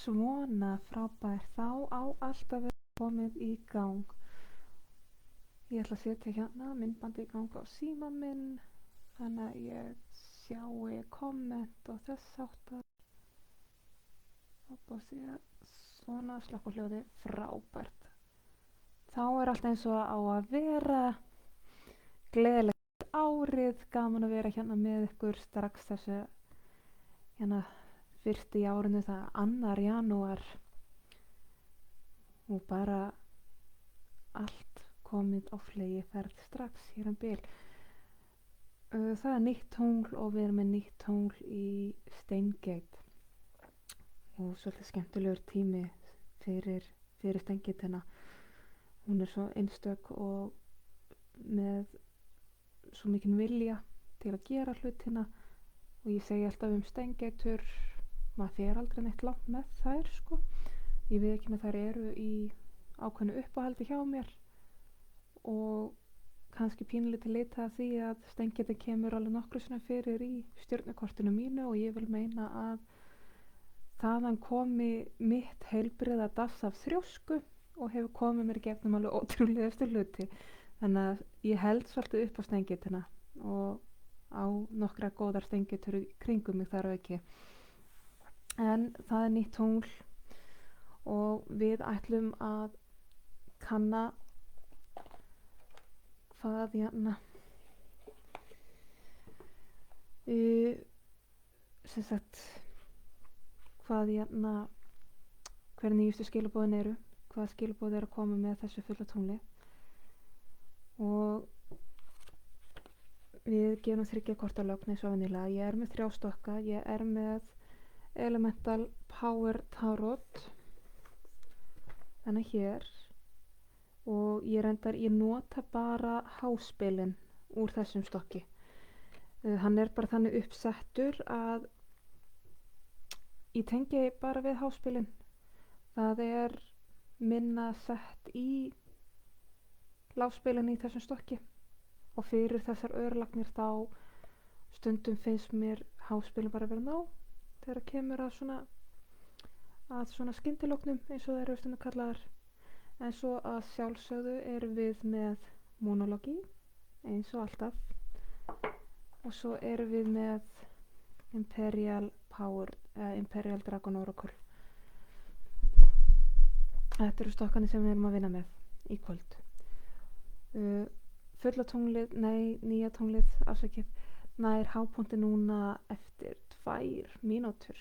svona frábært, þá á alltaf að vera komið í gang. Ég ætla að setja hérna myndbandi í gang á síma minn, þannig að ég sjái komment og þess háttar. Og sé svona slökk á hljóði, frábært. Þá er allt eins og á að vera, gleðilegt árið, gaman að vera hérna með ykkur strax þessu hérna fyrst í árinu, það 2. janúar og bara allt komið á fleygiferð strax hér bil. Það er nýtt tungl og við erum með nýtt tungl í Steingate og svolítið skemmtilegur tími fyrir Steingate. Hún er svo einstök og með svo mikinn vilja til að gera hlutina og ég segi alltaf Steingate, maður fer aldrei neitt langt með þær sko. Ég veit ekki með þær eru í ákveðnu uppáhaldi hjá mér og kannski pínulítið leita að því að Steingate kemur alveg nokkru sinni fyrir í stjörnukortinu mínu og ég vil meina að þaðan komi mitt heilbrigða dass af þrjósku og hefur komið mér í gegnum alveg ótrúlegustu hluti. Þannig að ég held svolítið upp á Steingate og á nokkra góðar Steingatur kringum mig þar ekki. En það er nýtt tungl og við ætlum að kanna hvað sem sagt hvað hver nýjustu skilaboðin eru, hvað skilaboð er að koma með þessu fulla tungli og við gerum 3 kortalögn eins og venjulega. Ég er með 3 stokka, ég er með Elemental Power Tarot þannig hér og ég nota bara háspilin úr þessum stokki. Hann er bara þannig uppsettur að ég tengi bara við háspilin. Það er minna sett í lágspilin í þessum stokki og fyrir þessar örlagnir þá stundum finnst mér háspilin bara vera nóg þegar kemur að svona skyndilóknum eins og það eru stundum kallaðar. En svo að sjálfsögðu erum við með monologi eins og alltaf og svo erum við með Imperial Dragon Oracle. Þetta eru stokkarnir sem við erum að vinna með í kvöld. Fulla tunglið, nýja tunglið afsakið, nær hápunkti núna eftir 2 mínútur.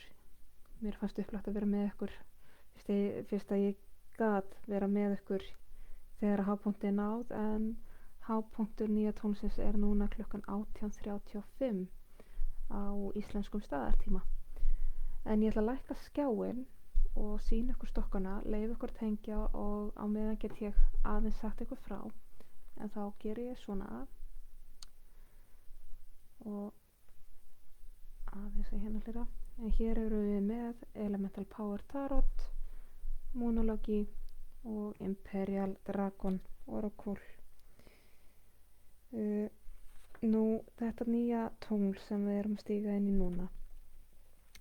Mér fannst upplagt að vera með ykkur fyrst að ég gat vera með ykkur þegar hápunkti er náð, en hápunktur nýja tónlisins er núna klukkan 18:35 á íslenskum staðartíma. En ég ætla að lækka skjáinn og sýna ykkur stokkana, leyfa ykkur að tengja og á meðan get ég aðeins sagt ykkur frá. En þá geri ég svona og aðeins að hérna hlera. En hér eru við með Elemental Power Tarot, Monologi og Imperial Dragon Oracle. Nú, þetta nýja tungl sem við erum að stíga inn í núna.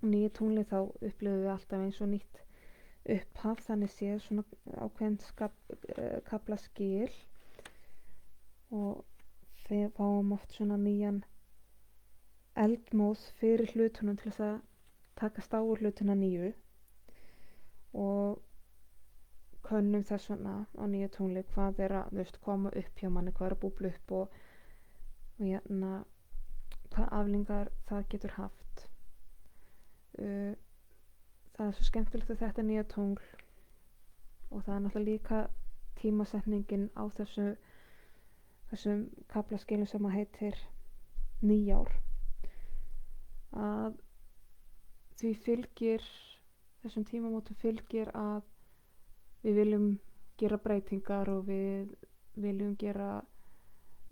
Nýja tungli þá upplifum við alltaf eins og nýtt upphaf, þannig séð svona ákveðin kafla skil og við fáum oft svona nýjan eldmóð fyrir hlutunum til þess að takast á úr hlutuna nýju og könnum þess svona á nýju tungli hvað er að koma upp hjá manni, hvað er að búbla upp og hvað aflingar það getur haft. Það er svo skemmtilegt að þetta er nýja tungl og það er náttúrulega líka tímasetningin á þessum kaflaskilum sem að heitir nýjár, að því fylgir þessum tímamótum fylgir að við viljum gera breytingar og við viljum gera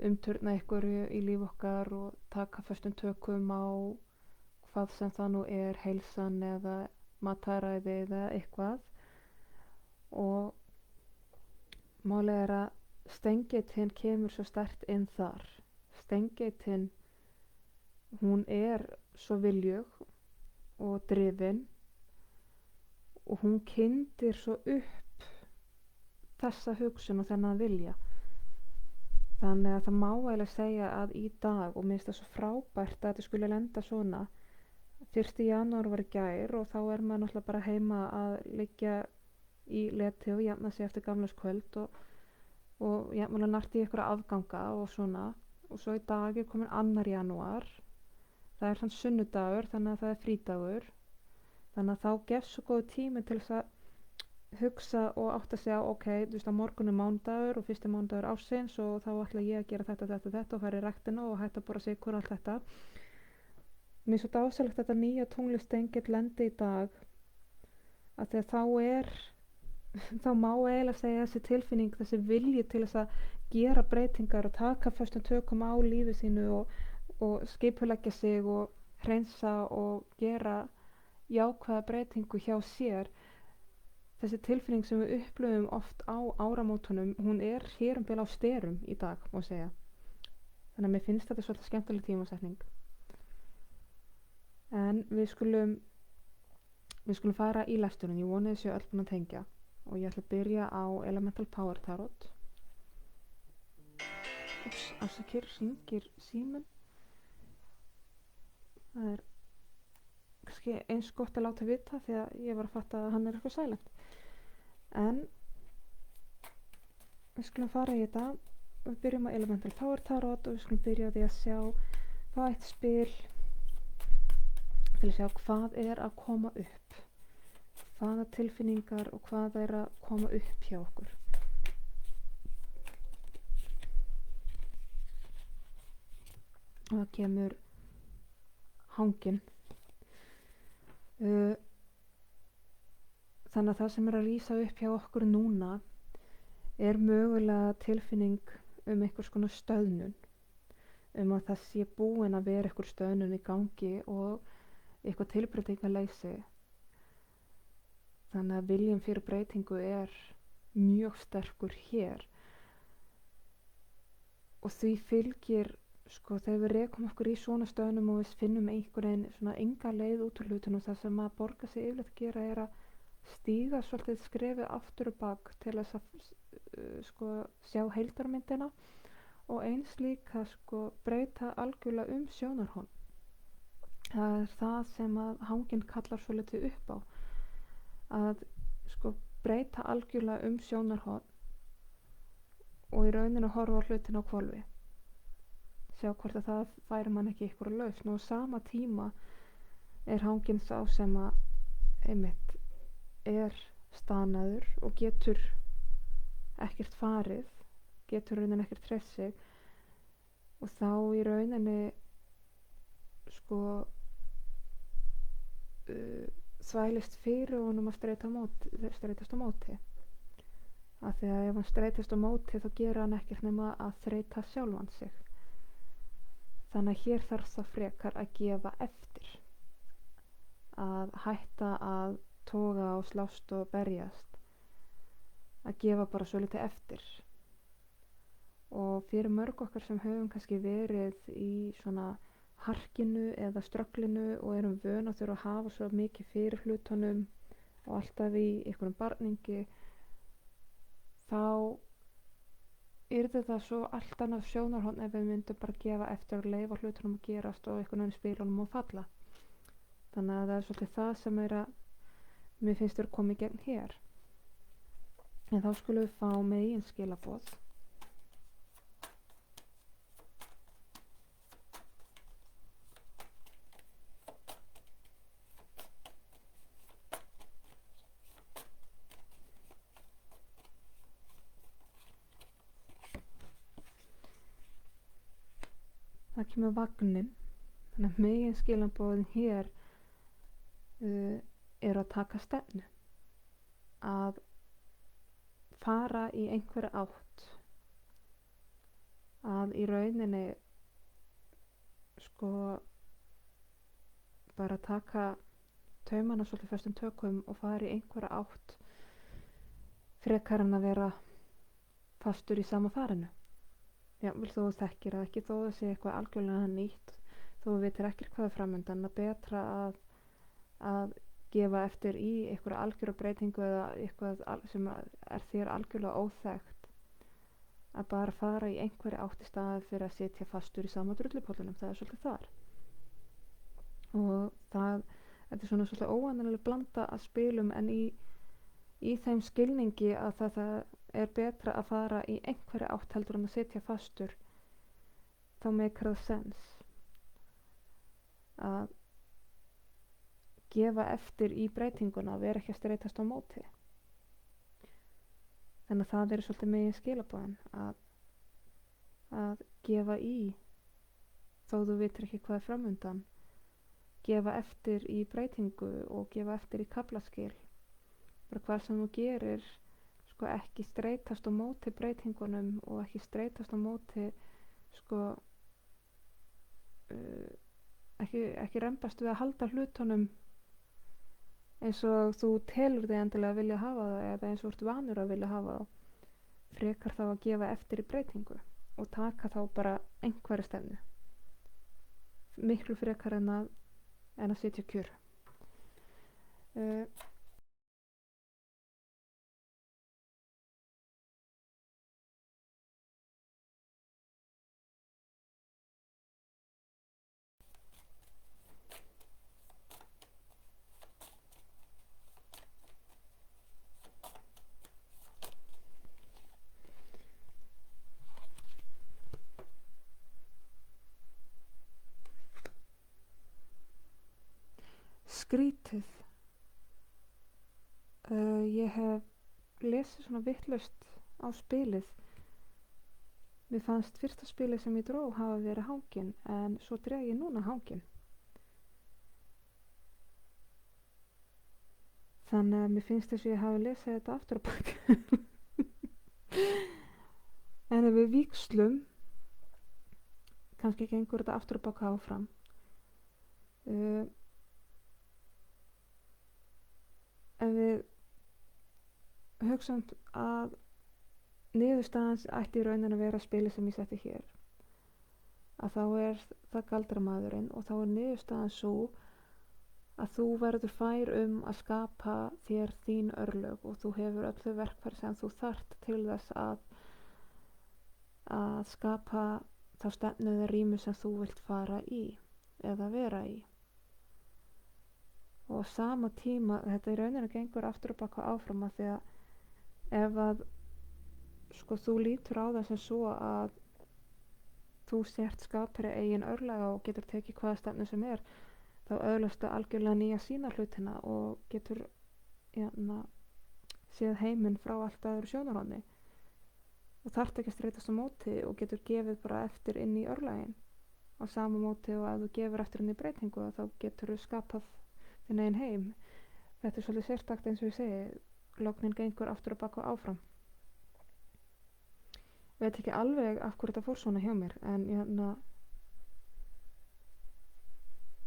umturna ykkur í líf okkar og taka föstum tökum á hvað sem það nú er, heilsan eða mataræði eða eitthvað. Og málið er að Steingate kemur svo sterkt inn þar. Steingate hún er svo viljug og drifin og hún kyndir svo upp þessa hugsun og þennan vilja. Þannig að það má eiginlega segja að í dag, og mér finnst það svo frábært að þetta skulle lenda svona, 1. janúar var í gær og þá er maður náttúrulega bara heima að liggja í leti og jafna sig eftir gamlárskvöld og jafnvel að narta í einhverja afganga og svona, og svo í dag er komin 2. janúar, það er þann sunnudagur, þannig að það er frídagur, þannig að þá gefst svo góð tími til þess að hugsa og átta sig á, ok, þú veist að morgun er mánudagur og 1. mánudagur ársins og þá ætla ég að gera þetta og fara í ræktina og hætta að bora sykur og allt þetta. Mér er svo dásalegt að þetta nýja tunglstengill lendi í dag, að þegar þá má eiginlega segja þessi tilfinning, þessi vilji til þess að gera breytingar og taka föstum tökum á lífi sínu og skipuleggja sig og hreinsa og gera jákvæða breytingu hjá sér. Þessi tilfinning sem við upplöfum oft á áramótunum, hún er hér bil á sterum í dag, má segja. Þannig að mér finnst þetta svolítið skemmtileg tímasetning. En við skulum fara í lesturinn. Ég voni þessu öll búin að tengja og ég ætla að byrja á Elemental Power Tarot. Afsakir, hringir síminn. Það er kannski eins gott að láta vita því að ég var að fatta að hann er eitthvað silent. En við skulum fara í þetta. Við byrjum á Elemental Power Tarot og við skulum byrja á því að sjá hvað eitt spil til að sjá hvað er að koma upp, hvaða tilfinningar og hvað er að koma upp hjá okkur. Og það kemur hangin. Þannig að það sem er að rísa upp hjá okkur núna er mögulega tilfinning einhvers konar stöðnun, að það sé búin að vera einhver stöðnun í gangi og eitthvað tilbreytingarleysi. Þannig að viljinn fyrir breytingu er mjög sterkur hér og því fylgir þegar við rekum okkur í svona stöðnum og við finnum einhvern svona enga leið út úr hlutunum, það sem að borga sig yfirleitt að gera er að stíga svolítið skrefið aftur og bak til þess að sjá heildarmyndina og eins líka breyta algjörlega sjónarhorn. Það er það sem að hangin kallar svolítið upp á, að breyta algjörlega sjónarhorn og í rauninu horfa á hlutin á hvolfi, sjá hvort að það færi mann ekki ykkur að lausn, og á sama tíma er hangin sá sem að einmitt er stanaður og getur ekkert farið, getur raunin ekkert hreyft sig, og þá í rauninni þvælist fyrir honum að streitast á móti, af því að ef hann streitast á móti þá gera hann ekkert nema að þreyta sjálfan sig. Þannig að hér þarf það frekar að gefa eftir, að hætta að toga og slást og berjast, að gefa bara svolítið eftir. Og fyrir mörg okkar sem höfum kannski verið í svona harkinu eða strögglinu og erum vön að þurfa að hafa svo mikið fyrir hlutunum og alltaf í einhverjum barningi, þá yrði það svo allt annað sjónarhorn ef við myndum bara gefa eftir og leyfa hlutunum að gerast og einhvern veginn spilunum að falla. Þannig að það er svolítið það sem er að mér finnst þurfa að koma í gegn hér. En þá skulum við fá megin skilaboð. Það kemur vagnin, þannig að megin skilaboðin hér er að taka stefnu, að fara í einhverja átt, að í rauninni bara taka taumana svolítið föstum tökum og fara í einhverja átt frekar en að vera fastur í sama farinu. Jafnvel þó þú þekkir það ekki, þó það sé eitthvað algjörlega nýtt, þó þú vitir ekkert hvað er framundan, að betra að gefa eftir í einhverja algjöra breytingu eða eitthvað sem er þér algjörlega óþekkt, að bara fara í einhverja átt í staðið fyrir að sitja fastur í sama drullupollunum. Það er svolítið þar. Og þetta er svona svolítið óvanaleg blanda að spilum, en í þeim skilningi að það er betra að fara í einhverja átt heldur en að sitja fastur, þá make það sens að gefa eftir í breytinguna, að vera ekki að streitast á móti. Þannig að það er svolítið megin skilaboðin, að gefa í þó þú vitir ekki hvað er framundan, gefa eftir í breytingu og gefa eftir í kaflaskil. Bara hvað sem þú gerir, sko, ekki streitast á móti breytingunum og ekki streitast á móti, sko, ekki rembast við að halda hlutunum eins og þú telur þig endilega að vilja hafa það, eða eins og þú ert vanur að vilja hafa það. Frekar þá að gefa eftir í breytingu og taka þá bara einhverja stefnu, miklu frekar en að sitja kjur. Skrítið. Ég hef lesið svona vitlaust á spilið. Mér fannst fyrsta spilið sem ég dró hafa verið hangin, en svo dreg ég núna hangin. Þannig að mér finnst þess að ég hafi lesið þetta aftur á bak. En ef við víkslum, kannski gengur þetta aftur á bak áfram. Ef við hugsaum að niðurstaðans ætti í rauninni að vera spilið sem ég setti hér, að þá er það galdramaðurinn, og þá er niðurstaðan svo að þú verður fær að skapa þér þín örlög, og þú hefur öll þau verkfæri sem þú þarft til þess að skapa þá stefnu eða rými sem þú vilt fara í eða vera í. Og á sama tíma, þetta í rauninni gengur aftur og baka áfram, að því að ef að, sko, þú lítur á það sem svo að þú sért skapari eigin örlaga og getur tekið hvaða stefnu sem er, þá öðlastu algjörlega nýja sína hlutina og getur séð heiminn frá allt öðru sjónarhorni og þarft ekki að streitast á móti og getur gefið bara eftir inn í örlagin á sama móti, og ef þú gefur eftir inn í breytingu þá getur þú skapað þinn eigin heim. Þetta er svolítið sérstakt, eins og ég segi, lognin gengur aftur og baka áfram. Veit ekki alveg af hverju þetta fór svona hjá mér, en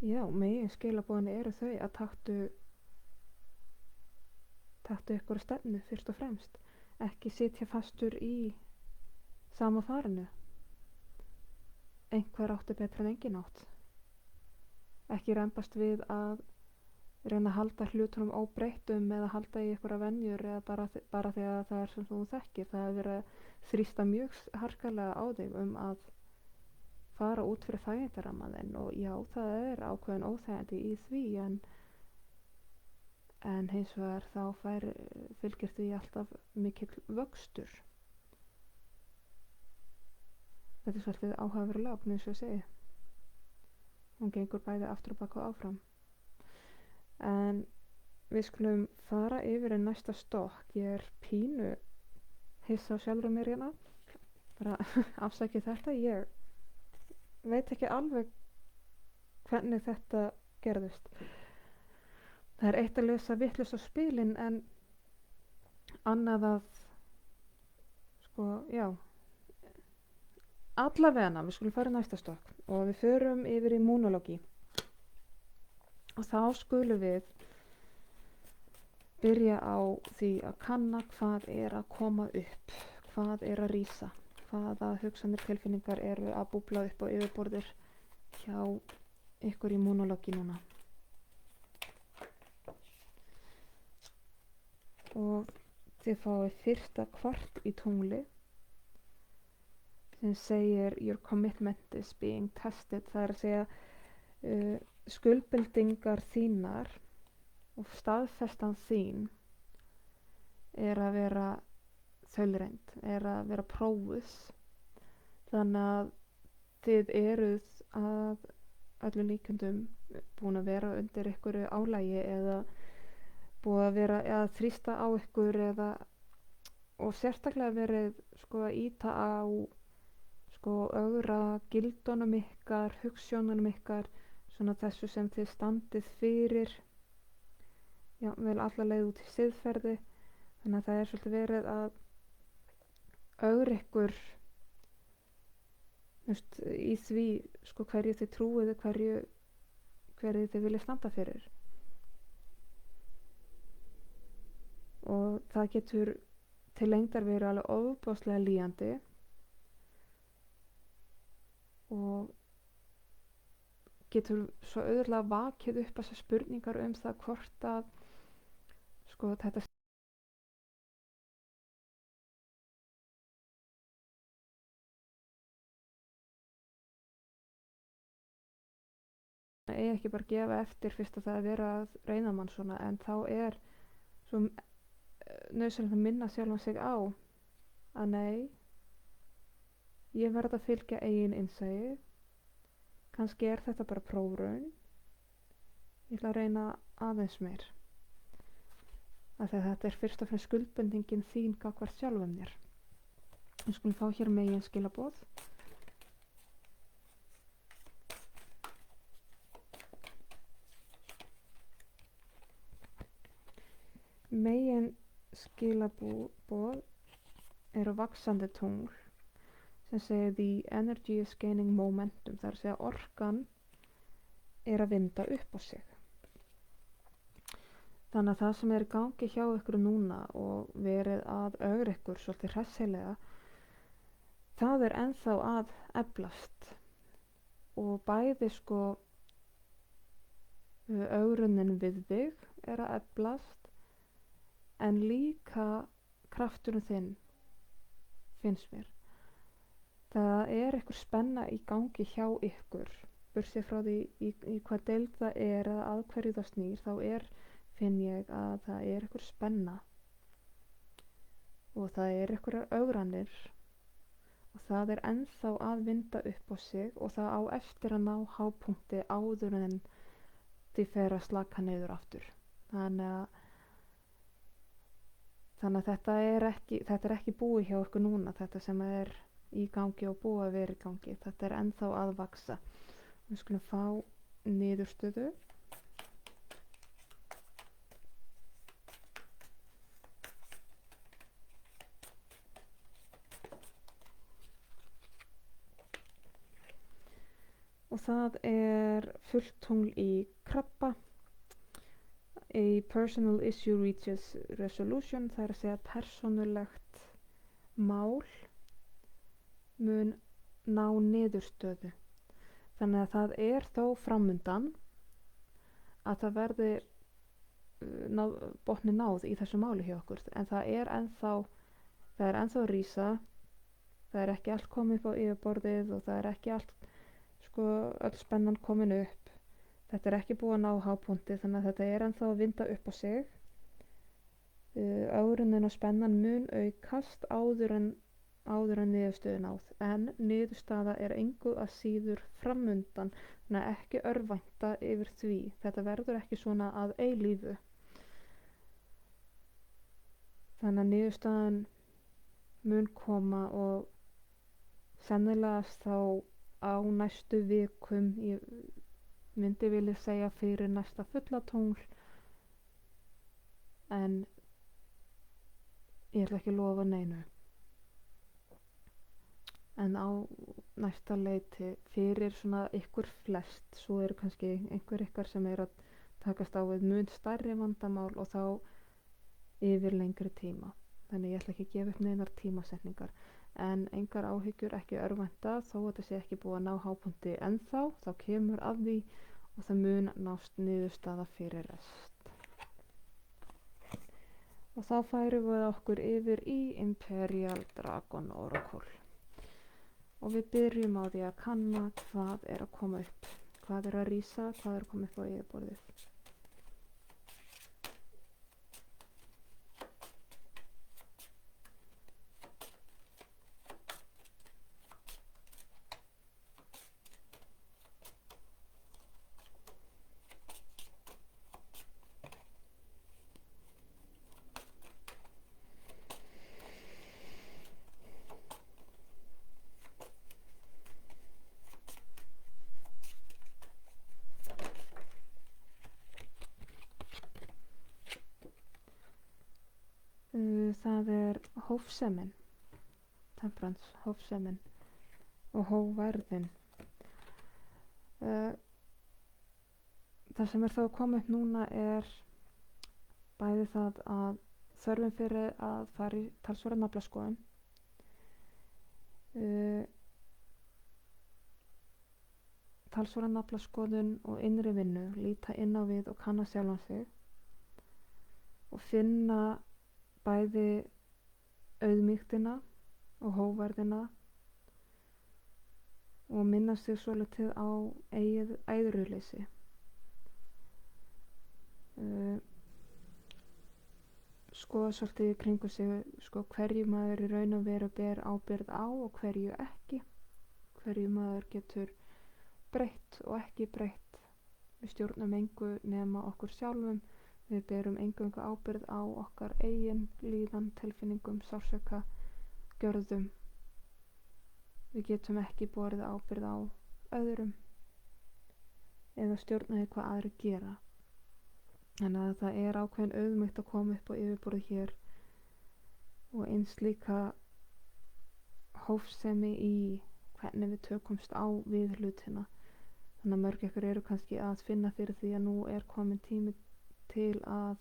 já, megin skilaboðin eru þau að taktu ykkur stefnu fyrst og fremst, ekki sitja fastur í sama farinu. Einhver átti betra en engin átt. Ekki rembast við að reyna að halda hlutunum óbreyttum eða halda í einhverja venjur eða bara því að það er sem þú þekkir. Það hefur verið að þrýsta mjög harkalega á þig að fara út fyrir þægindarammaðinn, og já, það er ákveðin óþægindi í því, en hins vegar þá fylgir því alltaf mikill vöxtur. Þetta er svolítið áhugaverð logn, eins og ég segi. Hún gengur bæði aftur og bak og áfram. En við skulum fara yfir í næsta stokk. Ég er pínu hissa á sjálfur mér hérna. Bara afsakið þetta. Ég veit ekki alveg hvernig þetta gerðist. Það er eitt að lesa vitlaust á spilin, en annað að, sko, já. Allavega, við skulum fara í næsta stokk og við förum yfir í monologi. Og þá skulum við byrja á því að kanna hvað er að koma upp, hvað er að rísa, hvaða hugsanir, tilfinningar eru að búbla upp á yfirborðir hjá ykkur í monologi núna. og þið fáið fyrsta kvart í tungli sem segir your commitment is being tested. Það er að segja skuldbindingar þínar og staðfestan þín er að vera þaulreynd, er að vera prófuð. Þannig að þið eruð að öllum líkindum búin að vera undir einhverju álagi eða búið að vera að þrýsta á ykkur eða, og sérstaklega verið sko að ýta á sko ögra gildunum ykkar, hugsjónunum ykkar, svona þessu sem þið standið fyrir, já, vel alla leið út í siðferði. Þannig að það er svolítið verið að ögra ykkur í því sko hverju þið trúið og hverju þið viljið standa fyrir. Og það getur til lengdar verið alveg ofboðslega lýjandi og getur svo auðvitað vakið upp þessar spurningar það hvort að sko þetta eigi ekki bara að gefa eftir fyrst að það er verið að reyna mann svona, en þá er svo nauðsynlegt að minna sjálfan sig á að nei, ég verð að fylgja eigin innsæi, kannski er þetta bara prófraun, ég ætla að reyna aðeins meir, af því að þetta er fyrst og fremst skuldbindingin þín gagnvart sjálfum þér. Við skulum fá hér megin skilaboð. Megin skilaboð eru vaxandi tungl sem segir the energy is gaining momentum. Það er að segja orkan er að vinda upp á sig. Þannig að það sem er í gangi hjá ykkur núna og verið að ögra ykkur svolítið hressilega, það er ennþá að eflast og bæði sko ögrunin við þig er að eflast, en líka krafturinn þinn, finnst mér. Það er eitthvað spenna í gangi hjá ykkur, burtséð frá því í hvað deild það er eða að hverju það snýr, þá finn ég að það er eitthvað spenna og það er eitthvað ögranir og það er ennþá að vinda upp á sig og það á eftir að ná hápunkti áður en því fer að slaka niður aftur. Þannig að þetta er ekki búið hjá ykkur núna, þetta sem er í gangi og búið að vera í gangi. Þetta er ennþá að vaxa. Við skulum fá niðurstöðu. Og það er fullt tungl í Krabba. A personal issue reaches resolution. Það er að segja persónulegt mál mun ná niðurstöðu. Þannig að það er þó framundan að það verði botni náð í þessu máli hjá okkur, en það er ennþá að rísa, það er ekki allt komið upp á yfirborðið og það er ekki allt sko öll spennan komin upp. Þetta er ekki búið að ná hápunkti, þannig að þetta er ennþá að vinda upp á sig. Ögrunin og spennan mun aukast áður en niðurstöðu náð, en niðurstaða er engu að síður framundan, þannig að ekki örvænta yfir því. Þetta verður ekki svona að eilífu. Þannig að niðurstaðan mun koma og sennilega þá á næstu vikum, ég myndi vilja segja fyrir næsta fullatungl, en ég ætla ekki að lofa neinu. En á næsta leiti fyrir svona ykkur flest, svo eru kannski einhver ykkar sem er að takast á við mun stærri vandamál og þá yfir lengri tíma. Þannig ég ætla ekki að gefa upp neinar tímasetningar, en engar áhyggjur, ekki örvænta, þó að þetta sé ekki búið að ná hápunkti ennþá, þá kemur að því og það mun nást niðurstaða fyrir rest. Og þá færum við okkur yfir í Imperial Dragon Oracle. Og við byrjum á því að kanna hvað er að koma upp. Hvað er að rísa, hvað er að koma upp á yfirborðið. Það er hófsemin, temperance, hófsemin og hófærðin. Það sem er þá að koma upp núna er bæði það að þörfin fyrir að fara í talsverða naflaskoðun, talsverða naflaskoðun og innri vinnu, líta inn á við og kanna sjálfan sig og finna bæði auðmýktina og hófærðina og minnast sig svolítið á eigið æðruleysi. Skoða svolítið í kringu sig, hverju maður í raun og veru ber ábyrgð á og hverju ekki, hverju maður getur breytt og ekki breytt. Við stjórnum engu nema okkur sjálfum. Við berum eingöngu ábyrgð á okkar eigin líðan, tilfinningum, sársauka, gjörðum. Við getum ekki borið ábyrgð á öðrum eða stjórnaði hvað aðri gera. Þannig að það er ákveðin auðmýkt að koma upp á yfirborðið hér og eins líka hófsemi í hvernig við tökumst á við hlutina. Þannig að mörg ykkur eru kannski að finna fyrir því að nú er komin tími til að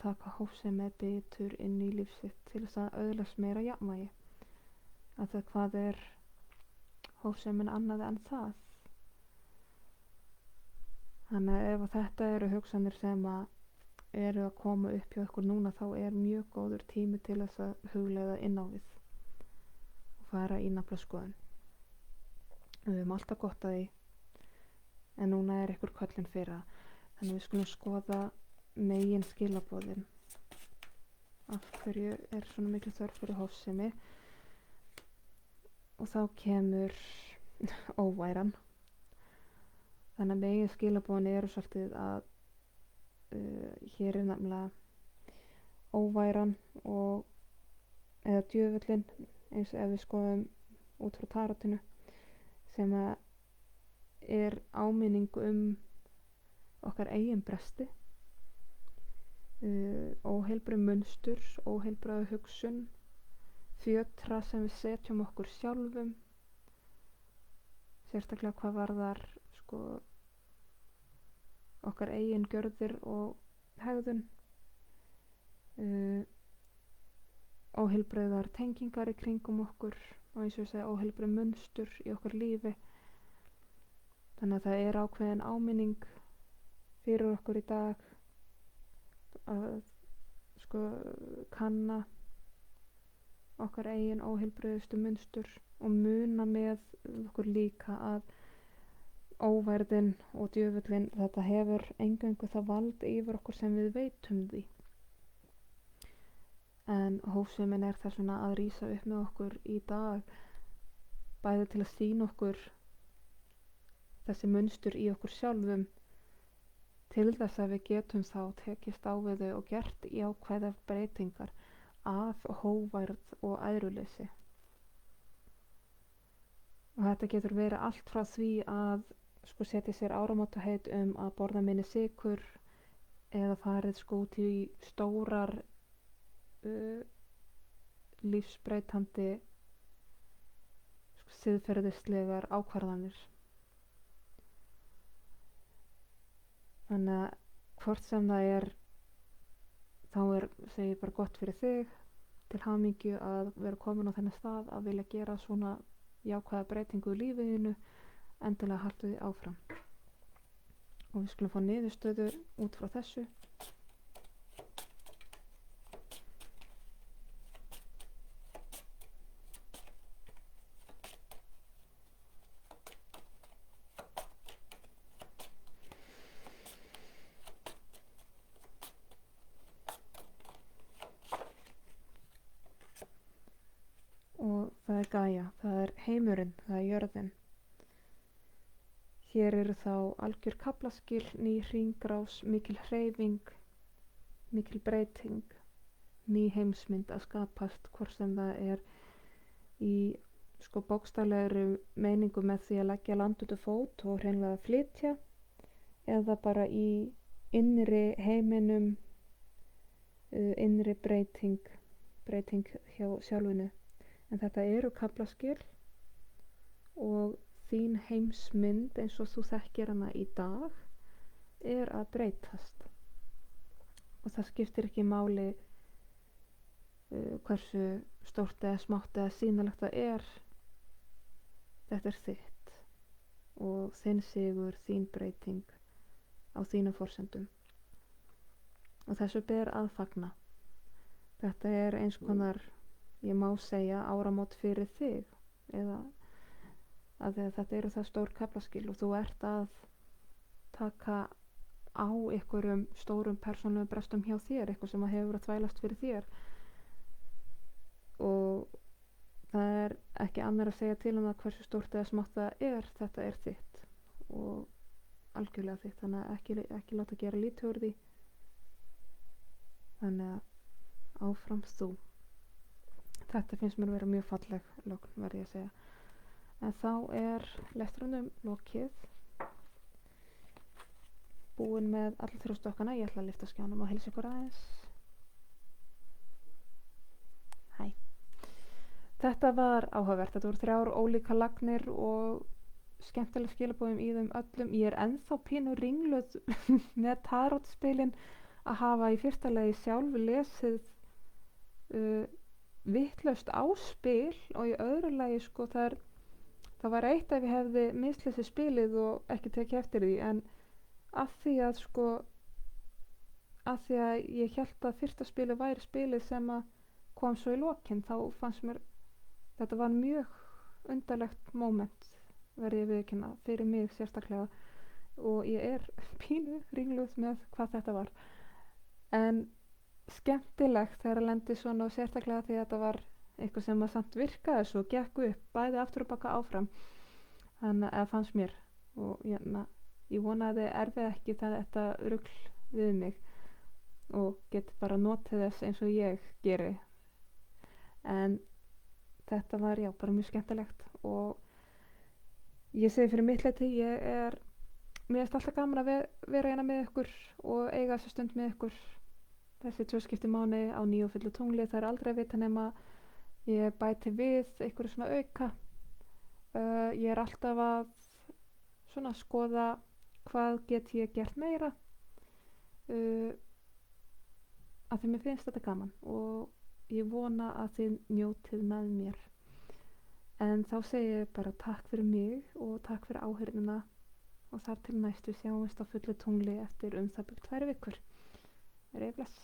taka hófsemi betur inn í lífsitt til þess að öðlast meira jafnvægi. Að það hvað er hófsemin annað en það. Þannig að ef þetta eru hugsanir sem eru að koma upp hjá ykkur núna, þá er mjög góður tími til þess að hugleiða inn á við og fara í naflaskoðun. Við höfum alltaf gott að því, en núna er ykkur köllun fyrir það. Þannig við skulum skoða megin skilaboðin. Af hverju er svona miklu þörf fyrir hófsemi? Og þá kemur óværan. Þannig að megin skilaboðin eru svolítið að hér er nefnilega óværan og eða djöfullinn, eins og ef við skoðum út frá tarotinu, sem er áminning okkar eigin bresti, óheilbrigð munstur, óheilbrigð hugsun, fjötra sem við setjum okkur sjálfum, sérstaklega hvað varðar okkar eigin gjörðir og hegðun, óheilbrigðar tengingar í kringum okkur og eins og ég segi óheilbrigð munstur í okkar lífi. Þannig að það er ákveðin áminning fyrir okkur í dag að kanna okkar eigin óheilbrigðustu munstur og muna með okkur líka að óværðin og djöfullin, þetta hefur eingöngu það vald yfir okkur sem við veitum því. En hófsemin er þess vegna að rísa upp með okkur í dag, bæði til að sýna okkur þessi munstur í okkur sjálfum, til þess að við getum þá tekist á við þau og gert jákvæðar breytingar af hófærð og æðruleysi. Og þetta getur verið allt frá því að setja sér áramótaheit að borða minni sykur eða farið út í stórar lífsbreytandi siðferðislegar ákvarðanir. Þannig að hvort sem það er, þá segi ég bara gott fyrir þig, til hamingju að vera komin á þennan stað að vilja gera svona jákvæða breytingu í lífiðinu, endilega haltu því áfram. Og við skulum fá niðurstöðu út frá þessu. það er Gaia, það er heimurinn, það er jörðin. Hér eru þá algjör kaflaskil, ný hringrás, mikil hreyfing, mikil breyting, ný heimsmynd að skapast, hvort sem það er í bókstaflegri meiningu með því að leggja land út af fót og hreinlega að flytja, eða bara í innri heiminum, innri breyting hjá sjálfinu. En þetta eru kaflaskil og þín heimsmynd eins og þú þekkir hana í dag er að breytast. Og það skiptir ekki máli hversu stórt eða smátt eða sýnilegt það er. Þetta er þitt og þinn sigur, þín breyting á þínum forsendum. Og þessu ber að fagna. Þetta er eins konar, ég má segja, áramót fyrir þig, eða að þetta eru það stór kaflaskil og þú ert að taka á einhverjum stórum persónulegum brestum hjá þér, eitthvað sem hefur að þvælast fyrir þér. Og það er ekki annar að segja til um það hversu stórt eða smátt það er, þetta er þitt og algjörlega þitt, þannig að ekki láta gera lítið úr því. Þannig að áfram þú. Þetta finnst mér að vera mjög falleg logn, verð ég að segja. En þá er lestrunum lokið. Búin með alla 3 stokkana. Ég ætla að lyfta skjánum og heilsa ykkur aðeins. Hæ. Þetta var áhugavert. Þetta voru 3 ólíka lagnir og skemmtileg skilaboðum í þeim öllum. Ég er ennþá pínu ringluð með tarotspilin að hafa í fyrsta lagi sjálf lesið vitlaust á spil og í öðru lagi það var eitt ef ég hefði mislesið spilið og ekki tekið eftir því, en af því að ég hélt að fyrsta spilið væri spilið sem að kom svo í lokin, þá fannst mér þetta var mjög undarlegt moment, verði ég viðurkenna, fyrir mig sérstaklega, og ég er pínu ringluð með hvað þetta var. En skemmtilegt þegar að lendi svona og sérstaklega því að þetta var eitthvað sem að samt virkaði svo gekk upp, bæði aftur og baka áfram. Þannig að fannst mér og ég vonaði erfið ekki þetta rugl við mig og get bara notið þess eins og ég geri. En þetta var bara mjög skemmtilegt og ég segi fyrir mitt leyti, mér finnst alltaf gaman að vera hérna með ykkur og eiga þessa stund með ykkur. Þessi 2 skipti mánuði á nýju og fullu tungli, það er aldrei að vita nema ég bæti við einhverju svona auka. Ég er alltaf að svona skoða hvað get ég gert meira af því mér finnst þetta gaman og ég vona að þið njótið með mér. En þá segi ég bara takk fyrir mig og takk fyrir áheyrnina og þar til næstu sjáumst á fullu tungli eftir það 2 vikur. Verið bless.